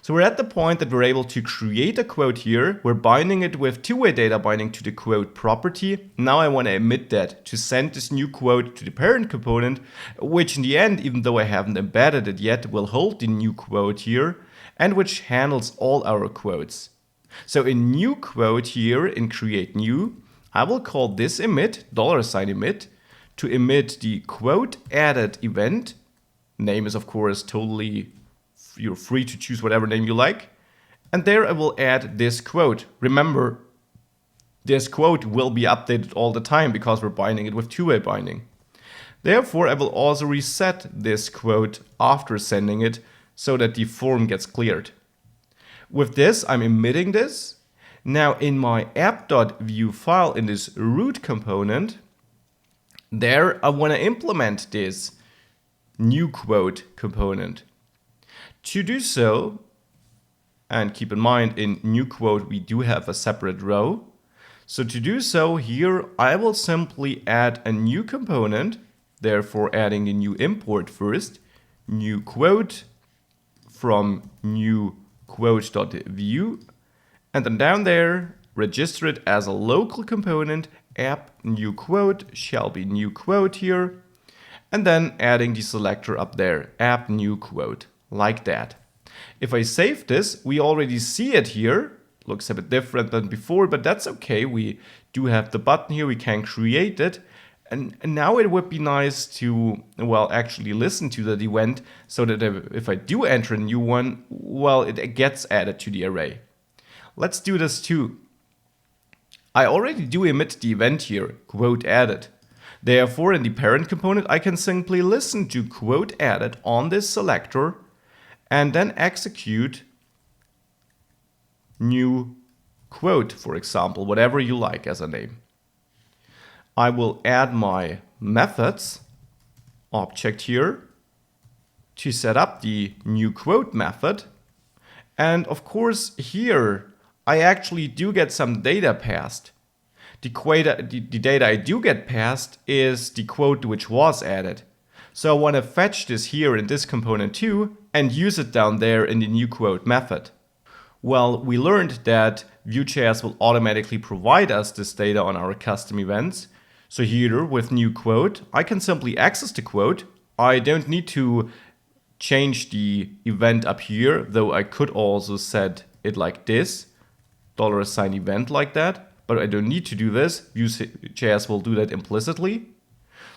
So we're at the point that we're able to create a quote here. We're binding it with two-way data binding to the quote property. Now I want to emit that to send this new quote to the parent component, which in the end, even though I haven't embedded it yet, will hold the new quote here and which handles all our quotes. So in new quote here in create new, I will call this emit, $emit, to emit the quote added event. Name is of course totally, you're free to choose whatever name you like. And there I will add this quote. Remember, this quote will be updated all the time because we're binding it with two-way binding. Therefore, I will also reset this quote after sending it so that the form gets cleared. With this, I'm emitting this. Now in my app.view file in this root component, there I want to implement this new quote component. To do so, and keep in mind in new quote we do have a separate row. So to do so here I will simply add a new component, therefore adding the new import first, new quote from new quote.view, and then down there register it as a local component, app new quote shall be new quote here, and then adding the selector up there, app new quote. Like that. If I save this, we already see it here. Looks a bit different than before, but that's okay. We do have the button here, we can create it. And now it would be nice to, well, actually listen to that event so that if I do enter a new one, well, it gets added to the array. Let's do this too. I already do emit the event here, quote added. Therefore, in the parent component, I can simply listen to quote added on this selector and then execute new quote, for example, whatever you like as a name. I will add my methods object here to set up the new quote method. And of course, here I actually do get some data passed. The data I do get passed is the quote which was added. So I want to fetch this here in this component too and use it down there in the new quote method. Well, we learned that Vue.js will automatically provide us this data on our custom events. So here with new quote, I can simply access the quote. I don't need to change the event up here, though I could also set it like this, $event like that, but I don't need to do this. Vue.js will do that implicitly.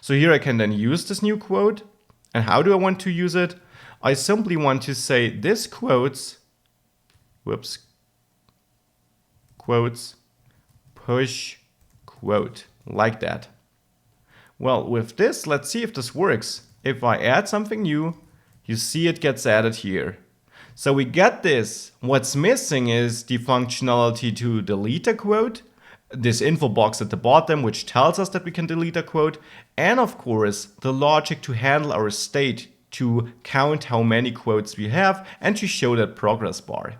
So here I can then use this new quote. And how do I want to use it? I simply want to say this quotes push quote, like that. Well, with this, let's see if this works. If I add something new, you see it gets added here. So we get this. What's missing is the functionality to delete a quote, this info box at the bottom, which tells us that we can delete a quote, and of course, the logic to handle our state to count how many quotes we have and to show that progress bar.